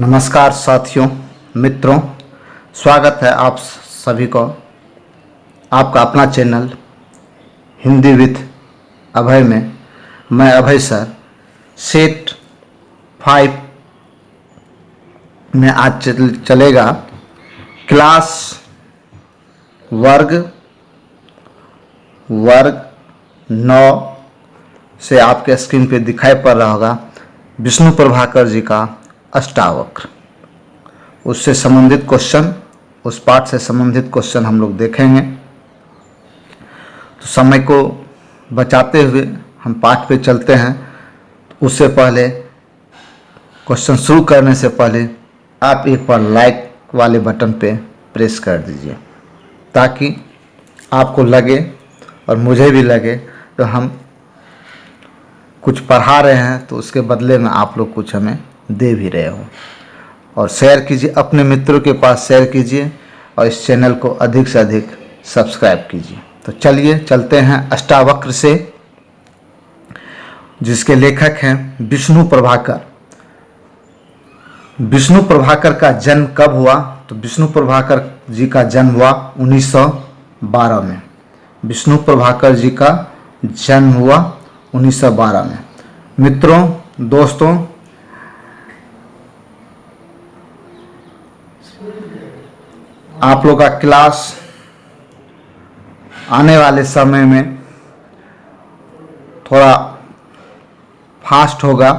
नमस्कार साथियों, मित्रों, स्वागत है आप सभी को आपका अपना चैनल हिंदी विद अभय में। मैं अभय सर सेट 5 में आज चलेगा क्लास वर्ग 9 से आपके स्क्रीन पे दिखाई पड़ रहा होगा विष्णु प्रभाकर जी का अष्टावक्र। उससे संबंधित क्वेश्चन, उस पाठ से संबंधित क्वेश्चन हम लोग देखेंगे। तो समय को बचाते हुए हम पाठ पे चलते हैं। उससे पहले क्वेश्चन शुरू करने से पहले आप एक बार लाइक वाले बटन पे प्रेस कर दीजिए, ताकि आपको लगे और मुझे भी लगे तो हम कुछ पढ़ा रहे हैं तो उसके बदले में आप लोग कुछ हमें दे भी रहे हो। और शेयर कीजिए, अपने मित्रों के पास शेयर कीजिए और इस चैनल को अधिक से अधिक सब्सक्राइब कीजिए। तो चलिए चलते हैं अष्टावक्र से, जिसके लेखक हैं विष्णु प्रभाकर। विष्णु प्रभाकर का जन्म कब हुआ? तो विष्णु प्रभाकर जी का जन्म हुआ 1912 में। विष्णु प्रभाकर जी का जन्म हुआ 1912 में। मित्रों, दोस्तों, आप लोग का क्लास आने वाले समय में थोड़ा फास्ट होगा।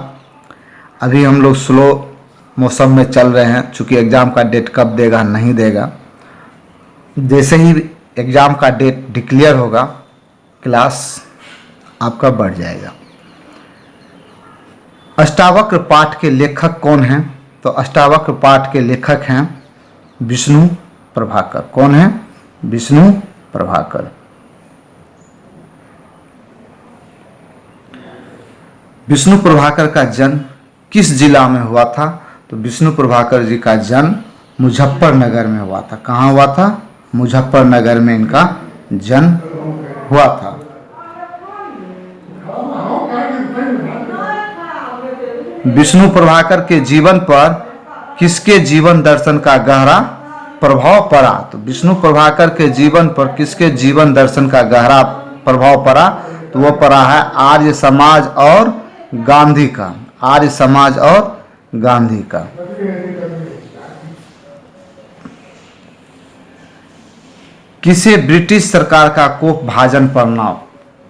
अभी हम लोग स्लो मौसम में चल रहे हैं, चूँकि एग्ज़ाम का डेट कब देगा नहीं देगा। जैसे ही एग्ज़ाम का डेट डिक्लेयर होगा, क्लास आपका बढ़ जाएगा। अष्टावक्र पाठ के लेखक कौन हैं? तो अष्टावक्र पाठ के लेखक हैं विष्णु प्रभाकर। कौन है? विष्णु प्रभाकर। विष्णु प्रभाकर का जन्म किस जिला में हुआ था? तो विष्णु प्रभाकर जी का जन्म मुजफ्फरनगर में हुआ था। कहाँ हुआ था? मुजफ्फरनगर में इनका जन्म हुआ था। विष्णु प्रभाकर के जीवन पर किसके जीवन दर्शन का गहरा प्रभाव पड़ा? तो विष्णु प्रभाकर के जीवन पर किसके जीवन दर्शन का गहरा प्रभाव पड़ा? तो वो पड़ा है आर्य समाज और गांधी का। आर्य समाज और गांधी का। किसे ब्रिटिश सरकार का कोप भाजन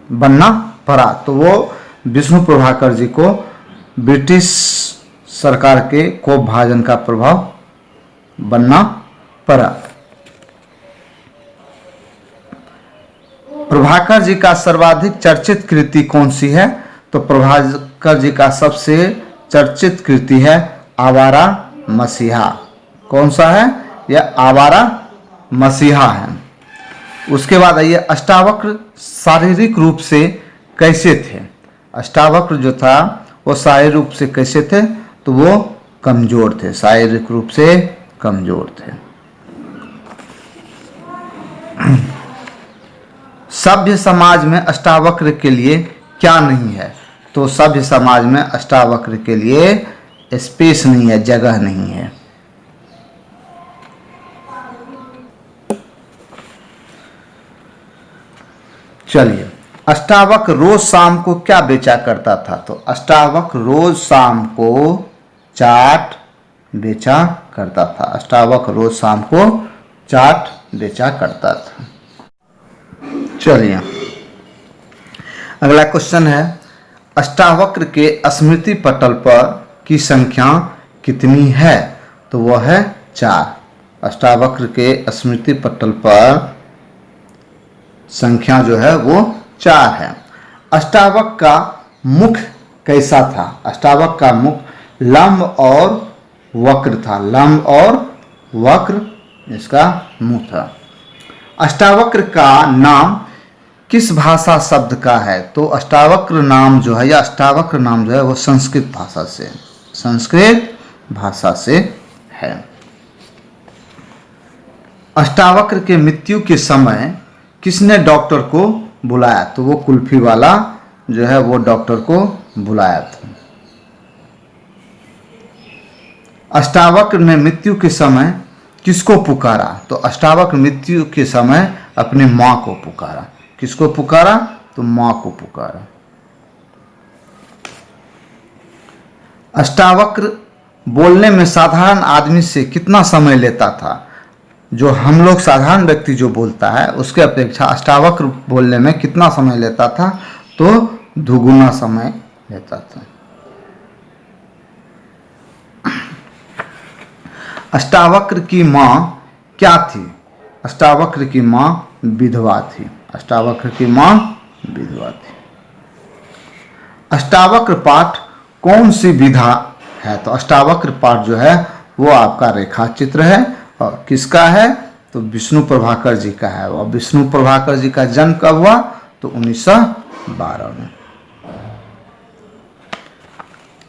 बनना पड़ा? तो वो विष्णु प्रभाकर जी को ब्रिटिश सरकार के कोप भाजन का प्रभाव बनना पड़ा। प्रभाकर जी का सर्वाधिक चर्चित कृति कौन सी है? तो प्रभाकर जी का सबसे चर्चित कृति है आवारा मसीहा। कौन सा है? यह आवारा मसीहा है। उसके बाद आइए, अष्टावक्र शारीरिक रूप से कैसे थे? अष्टावक्र जो था वो शारीरिक रूप से कैसे थे? तो वो कमजोर थे, शारीरिक रूप से कमजोर थे। सभ्य समाज में अष्टावक्र के लिए क्या नहीं है? तो सभ्य समाज में अष्टावक्र के लिए स्पेस नहीं है, जगह नहीं है। चलिए, अष्टावक्र रोज शाम को क्या बेचा करता था? तो अष्टावक्र रोज शाम को चाट बेचा करता था। अष्टावक्र रोज शाम को चाट बेचा करता था। चलिए, अगला क्वेश्चन है, अष्टावक्र के स्मृति पटल पर की संख्या कितनी है? तो वह है 4। अष्टावक्र के स्मृति पटल पर संख्या जो है वो 4 है। अष्टावक्र का मुख कैसा था? अष्टावक्र का मुख लंब और वक्र था। लंब और वक्र इसका मुंह था। अष्टावक्र का नाम किस भाषा शब्द का है? तो अष्टावक्र नाम जो है, या अष्टावक्र नाम जो है वो संस्कृत भाषा से है। अष्टावक्र के मृत्यु के समय किसने डॉक्टर को बुलाया? तो वो कुल्फी वाला जो है वो डॉक्टर को बुलाया था। अष्टावक्र ने मृत्यु के समय किसको पुकारा? तो अष्टावक्र मृत्यु के समय अपनी माँ को पुकारा। किसको पुकारा? तो माँ को पुकारा। अष्टावक्र बोलने में साधारण आदमी से कितना समय लेता था? जो हम लोग साधारण व्यक्ति जो बोलता है उसके अपेक्षा अष्टावक्र बोलने में कितना समय लेता था? तो दुगुना समय लेता था। अष्टावक्र की माँ क्या थी? अष्टावक्र की माँ विधवा थी। अष्टावक्र की माँ विधवा थी। अष्टावक्र पाठ कौन सी विधा है? तो अष्टावक्र पाठ जो है वो आपका रेखा चित्र है। और किसका है? तो विष्णु प्रभाकर जी का है। और विष्णु प्रभाकर जी का जन्म कब हुआ? तो 1912 में।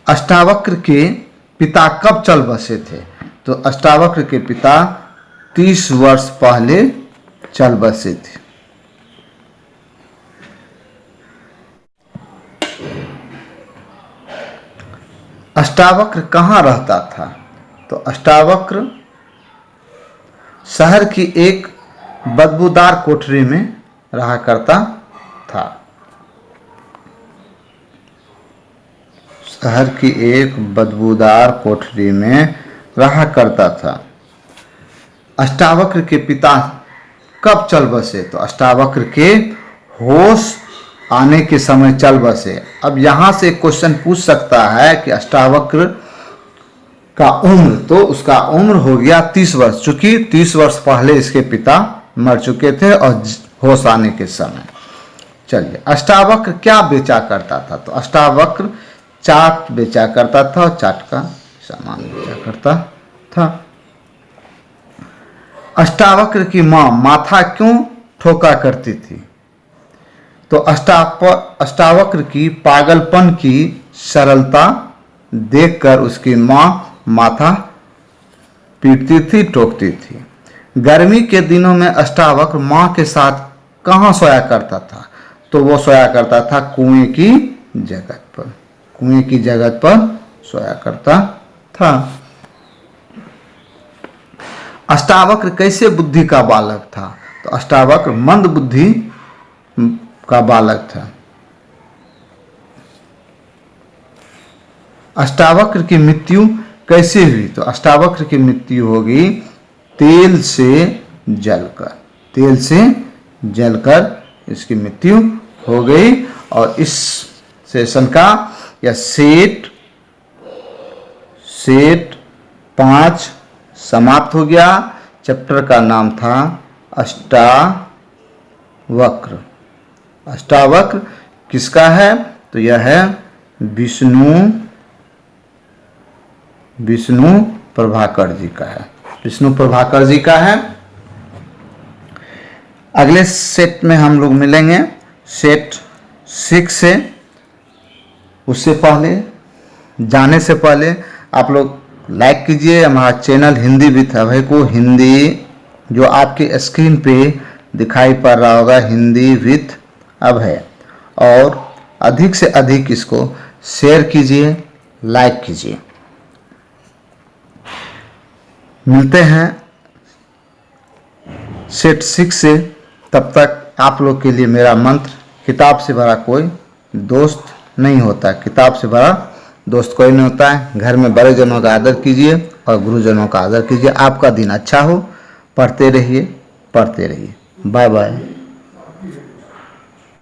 अष्टावक्र के पिता कब चल बसे थे? तो अष्टावक्र के पिता 30 वर्ष पहले चल बसे थे। अष्टावक्र कहाँ रहता था? तो अष्टावक्र शहर की एक बदबूदार कोठरी में रहा करता था। शहर की एक बदबूदार कोठरी में रहा करता था। अष्टावक्र के पिता कब चल बसे? तो अष्टावक्र के होश आने के समय चल बसे। अब यहाँ से क्वेश्चन पूछ सकता है कि अष्टावक्र का उम्र, तो उसका उम्र हो गया 30 वर्ष, चूंकि 30 वर्ष पहले इसके पिता मर चुके थे और होश आने के समय। चलिए, अष्टावक्र क्या बेचा करता था? तो अष्टावक्र चाट बेचा करता था और चाट का सामान बेचा करता था। अष्टावक्र की माँ माथा क्यों ठोका करती थी? तो अष्टावक्र की पागलपन की सरलता देखकर उसकी माँ माथा पीटती थी, टोकती थी। गर्मी के दिनों में अष्टावक्र माँ के साथ कहाँ सोया करता था? तो वो सोया करता था कुएं की जगह पर। कुएं की जगह पर सोया करता था। अष्टावक्र कैसे बुद्धि का बालक था? तो अष्टावक्र मंद बुद्धि का बालक था। अष्टावक्र की मृत्यु कैसे हुई? तो अष्टावक्र की मृत्यु होगी तेल से जलकर। तेल से जलकर इसकी मृत्यु हो गई। और इस सेशन का या सेट 5 समाप्त हो गया। चैप्टर का नाम था अष्टावक्र। अष्टावक्र किसका है? तो यह है विष्णु प्रभाकर जी का है। विष्णु प्रभाकर जी का है। अगले सेट में हम लोग मिलेंगे सेट 6 से। उससे पहले जाने से पहले आप लोग लाइक कीजिए हमारा चैनल हिंदी विथ अभय को। हिंदी जो आपके स्क्रीन पे दिखाई पड़ रहा होगा, हिंदी विथ अभय। और अधिक से अधिक इसको शेयर कीजिए, लाइक कीजिए। मिलते हैं सेट 6 से। तब तक आप लोग के लिए मेरा मंत्र, किताब से भरा कोई दोस्त नहीं होता। किताब से भरा दोस्त कोई नहीं होता है। घर में बड़े जनों का आदर कीजिए और गुरुजनों का आदर कीजिए। आपका दिन अच्छा हो। पढ़ते रहिए, पढ़ते रहिए। Bye bye.